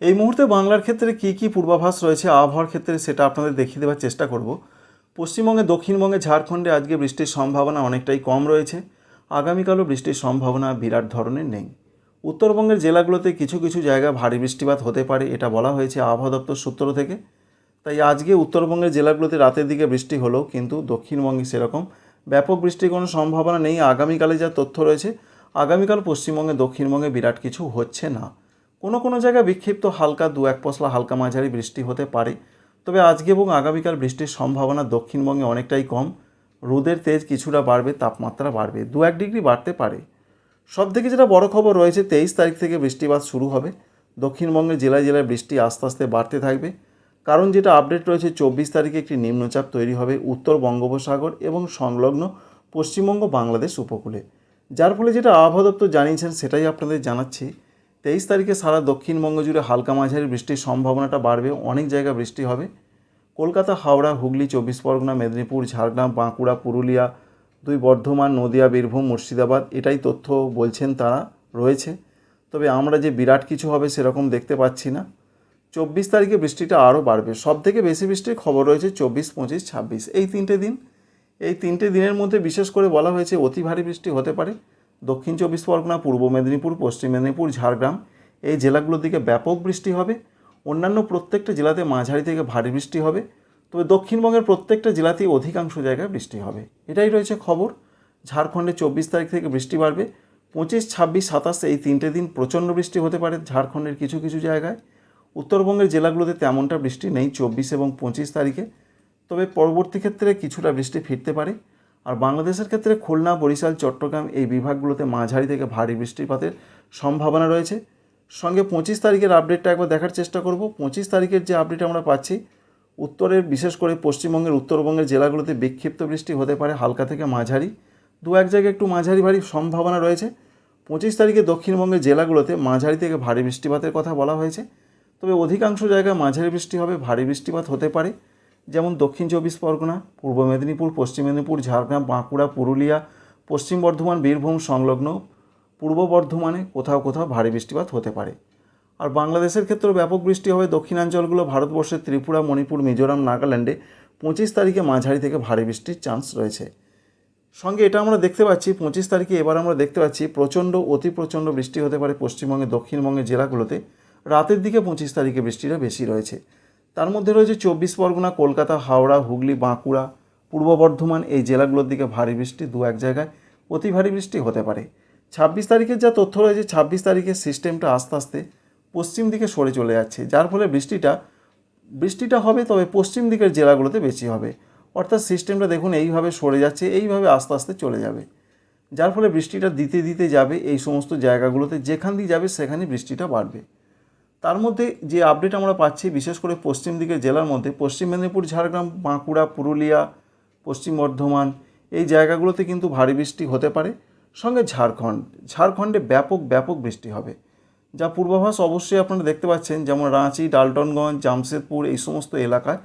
এই মুহূর্তে বাংলার ক্ষেত্রে কী পূর্বাভাস রয়েছে আবহাওয়ার ক্ষেত্রে সেটা আপনাদের দেখিয়ে দেওয়ার চেষ্টা করব। পশ্চিমবঙ্গে, দক্ষিণবঙ্গে, ঝাড়খণ্ডে আজকে বৃষ্টির সম্ভাবনা অনেকটাই কম রয়েছে। আগামীকালও বৃষ্টির সম্ভাবনা বিরাট ধরনের নেই। উত্তরবঙ্গের জেলাগুলোতে কিছু কিছু জায়গায় ভারী বৃষ্টিপাত হতে পারে, এটা বলা হয়েছে আবহাওয়া দপ্তর সূত্র থেকে। তাই আজকে উত্তরবঙ্গের জেলাগুলোতে রাতের দিকে বৃষ্টি হলেও কিন্তু দক্ষিণবঙ্গে সেরকম ব্যাপক বৃষ্টির কোনো সম্ভাবনা নেই। আগামীকালে যা তথ্য রয়েছে, আগামীকাল পশ্চিমবঙ্গে, দক্ষিণবঙ্গে বিরাট কিছু হচ্ছে না। কোনো কোনো জায়গায় বিক্ষিপ্ত হালকা দু এক পশলা হালকা মাঝারি বৃষ্টি হতে পারে। তবে আজকে এবং আগামীকাল বৃষ্টির সম্ভাবনা দক্ষিণবঙ্গে অনেকটাই কম। রোদের তেজ কিছুটা বাড়বে, তাপমাত্রা বাড়বে, 2-1 ডিগ্রি বাড়তে পারে। সব থেকে যেটা বড় খবর রয়েছে, 23 তারিখ থেকে বৃষ্টিপাত শুরু হবে। দক্ষিণবঙ্গের জেলায় জেলায় বৃষ্টি আস্তে আস্তে বাড়তে থাকবে। কারণ যেটা আপডেট রয়েছে, 24 তারিখে একটি নিম্নচাপ তৈরি হবে উত্তর বঙ্গোপসাগর এবং সংলগ্ন পশ্চিমবঙ্গ বাংলাদেশ উপকূলে। যার ফলে যেটা আবহাওয়া দপ্তর জানিয়েছেন সেটাই আপনাদের জানাচ্ছি। 23 তারিখে সারা দক্ষিণবঙ্গ জুড়ে হালকা মাঝারি বৃষ্টির সম্ভাবনাটা বাড়বে, অনেক জায়গায় বৃষ্টি হবে। কলকাতা, হাওড়া, হুগলি, 24 পরগনা, মেদিনীপুর, ঝাড়গ্রাম, বাঁকুড়া, পুরুলিয়া, 2 বর্ধমান, নদিয়া, বীরভূম, মুর্শিদাবাদ, এটাই তথ্য বলছেন তারা রয়েছে। তবে আমরা যে বিরাট কিছু হবে সেরকম দেখতে পাচ্ছি না। 24 তারিখে বৃষ্টিটা আরও বাড়বে। সব থেকে বেশি বৃষ্টির খবর রয়েছে 24, 25, 26 এই 3টে দিন। এই 3টে দিনের মধ্যে বিশেষ করে বলা হয়েছে অতি ভারী বৃষ্টি হতে পারে। দক্ষিণ 24 পরগনা, পূর্ব মেদিনীপুর, পশ্চিম মেদিনীপুর, ঝাড়গ্রাম এই জেলাগুলোর দিকে ব্যাপক বৃষ্টি হবে। অন্যান্য প্রত্যেকটা জেলাতে মাঝারি থেকে ভারী বৃষ্টি হবে। তবে দক্ষিণবঙ্গের প্রত্যেকটা জেলাতেই অধিকাংশ জায়গায় বৃষ্টি হবে, এটাই রয়েছে খবর। ঝাড়খণ্ডে 24 তারিখ থেকে বৃষ্টি বাড়বে। 25, 26, 27 এই 3টে দিন প্রচণ্ড বৃষ্টি হতে পারে ঝাড়খণ্ডের কিছু কিছু জায়গায়। উত্তরবঙ্গের জেলাগুলোতে তেমনটা বৃষ্টি নেই 24 এবং 25 তারিখে। তবে পরবর্তী ক্ষেত্রে কিছুটা বৃষ্টি ফিরতে পারে। আর বাংলাদেশের ক্ষেত্রে খুলনা, বরিশাল, চট্টগ্রাম এই বিভাগগুলোতে মাঝারি থেকে ভারী বৃষ্টিপাতের সম্ভাবনা রয়েছে। সঙ্গে 25 তারিখের আপডেটটা একবার দেখার চেষ্টা করব। 25 তারিখের যে আপডেট আমরা পাচ্ছি, উত্তরের বিশেষ করে পশ্চিমবঙ্গের, উত্তরবঙ্গের জেলাগুলোতে বিক্ষিপ্ত বৃষ্টি হতে পারে হালকা থেকে মাঝারি, 2-1 জায়গায় একটু মাঝারি ভারী সম্ভাবনা রয়েছে। 25 তারিখে দক্ষিণবঙ্গের জেলাগুলোতে মাঝারি থেকে ভারী বৃষ্টিপাতের কথা বলা হয়েছে। তবে অধিকাংশ জায়গায় মাঝারি বৃষ্টি হবে, ভারী বৃষ্টিপাত হতে পারে। যেমন দক্ষিণ 24 পরগনা, পূর্ব মেদিনীপুর, পশ্চিম মেদিনীপুর, ঝাড়গ্রাম, বাঁকুড়া, পুরুলিয়া, পশ্চিম বর্ধমান, বীরভূম সংলগ্ন পূর্ব বর্ধমানে কোথাও কোথাও ভারী বৃষ্টিপাত হতে পারে। আর বাংলাদেশের ক্ষেত্রেও ব্যাপক বৃষ্টি হবে দক্ষিণাঞ্চলগুলো, ভারতবর্ষের ত্রিপুরা, মণিপুর, মিজোরাম, নাগাল্যান্ডে 25 তারিখে মাঝারি থেকে ভারী বৃষ্টির চান্স রয়েছে। সঙ্গে এটা আমরা দেখতে পাচ্ছি 25 তারিখে, এবার আমরা দেখতে পাচ্ছি প্রচণ্ড অতি প্রচণ্ড বৃষ্টি হতে পারে পশ্চিমবঙ্গে, দক্ষিণবঙ্গের জেলাগুলোতে। রাতের দিকে 25 তারিখে বৃষ্টিটা বেশি রয়েছে। তার মধ্যে রয়েছে 24 পরগনা, কলকাতা, হাওড়া, হুগলি, বাঁকুড়া, পূর্ব বর্ধমান এই জেলাগুলোর দিকে ভারী বৃষ্টি, 2-1 জায়গায় অতি ভারী বৃষ্টি হতে পারে। 26 তারিখের যা তথ্য রয়েছে, 26 তারিখের সিস্টেমটা আস্তে আস্তে পশ্চিম দিকে সরে চলে যাচ্ছে, যার ফলে বৃষ্টিটা হবে, তবে পশ্চিম দিকের জেলাগুলোতে বেশি হবে। অর্থাৎ সিস্টেমটা দেখুন এইভাবে সরে যাচ্ছে, এইভাবে আস্তে আস্তে চলে যাবে, যার ফলে বৃষ্টিটা দিতে দিতে যাবে এই সমস্ত জায়গাগুলোতে, যেখান দিয়ে যাবে সেখানে বৃষ্টিটা বাড়বে। তার মধ্যে যে আপডেট আমরা পাচ্ছি, বিশেষ করে পশ্চিম দিকের জেলার মধ্যে পশ্চিম মেদিনীপুর, ঝাড়গ্রাম, বাঁকুড়া, পুরুলিয়া, পশ্চিম বর্ধমান এই জায়গাগুলোতে কিন্তু ভারী বৃষ্টি হতে পারে। সঙ্গে ঝাড়খণ্ডে ব্যাপক বৃষ্টি হবে, যা পূর্বাভাস অবশ্যই আপনারা দেখতে পাচ্ছেন। যেমন রাঁচি, ডালটনগঞ্জ, জামশেদপুর এই সমস্ত এলাকায়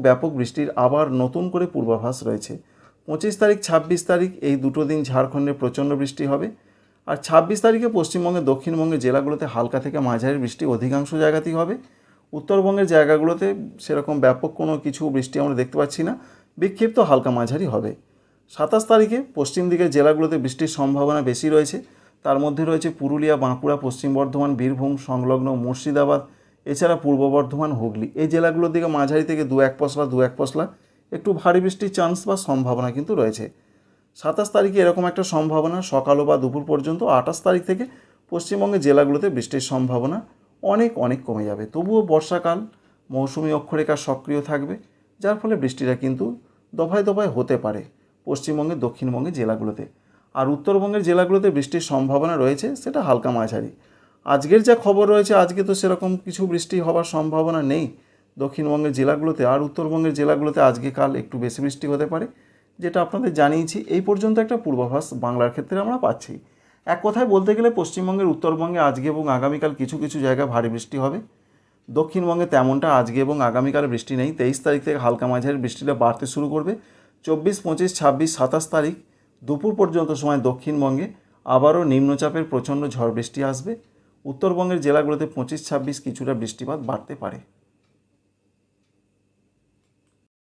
ব্যাপক বৃষ্টির আবার নতুন করে পূর্বাভাস রয়েছে। 25 তারিখ, 26 তারিখ এই দুটো দিন ঝাড়খণ্ডে প্রচণ্ড বৃষ্টি হবে। আর 26 তারিখে পশ্চিমবঙ্গের, দক্ষিণবঙ্গের জেলাগুলোতে হালকা থেকে মাঝারি বৃষ্টি অধিকাংশ জায়গাতেই হবে। উত্তরবঙ্গের জায়গাগুলোতে সেরকম ব্যাপক কোনো কিছু বৃষ্টি আমরা দেখতে পাচ্ছি না, বিক্ষিপ্ত হালকা মাঝারি হবে। 27 তারিখে পশ্চিম দিকের জেলাগুলোতে বৃষ্টির সম্ভাবনা বেশি রয়েছে। তার মধ্যে রয়েছে পুরুলিয়া, বাঁকুড়া, পশ্চিম বর্ধমান, বীরভূম সংলগ্ন মুর্শিদাবাদ, এছাড়া পূর্ব বর্ধমান, হুগলি এই জেলাগুলোর দিকে মাঝারি থেকে 2-1 পশলা একটু ভারী বৃষ্টির চান্স বা সম্ভাবনা কিন্তু রয়েছে। 27 তারিখে এরকম একটা সম্ভাবনা সকাল বা দুপুর পর্যন্ত। 28 তারিখ থেকে পশ্চিমবঙ্গের জেলাগুলোতে বৃষ্টির সম্ভাবনা অনেক কমে যাবে। তবুও বর্ষাকাল, মৌসুমি অক্ষরেখা সক্রিয় থাকবে, যার ফলে বৃষ্টিটা কিন্তু দফায় হতে পারে পশ্চিমবঙ্গের, দক্ষিণবঙ্গের জেলাগুলোতে। আর উত্তরবঙ্গের জেলাগুলোতে বৃষ্টির সম্ভাবনা রয়েছে, সেটা হালকা মাঝারি। আজকের যা খবর রয়েছে, আজকে তো সেরকম কিছু বৃষ্টি হওয়ার সম্ভাবনা নেই দক্ষিণবঙ্গের জেলাগুলোতে। আর উত্তরবঙ্গের জেলাগুলোতে আজকে কাল একটু বেশি বৃষ্টি হতে পারে, যেটা আপনাদের জানিয়েছি। এই পর্যন্ত একটা পূর্বাভাস বাংলার ক্ষেত্রে আমরা পাচ্ছি। এক কথায় বলতে গেলে পশ্চিমবঙ্গের, উত্তরবঙ্গে আজকে এবং আগামীকাল কিছু কিছু জায়গায় ভারী বৃষ্টি হবে। দক্ষিণবঙ্গে তেমনটা আজকে এবং আগামীকাল বৃষ্টি নেই। 23 তারিখ থেকে হালকা মাঝারি বৃষ্টিটা বাড়তে শুরু করবে। 24, 25, 26, 27 তারিখ দুপুর পর্যন্ত সময় দক্ষিণবঙ্গে আবারও নিম্নচাপের প্রচণ্ড ঝড় বৃষ্টি আসবে। উত্তরবঙ্গের জেলাগুলোতে 25-26 কিছুটা বৃষ্টিপাত বাড়তে পারে।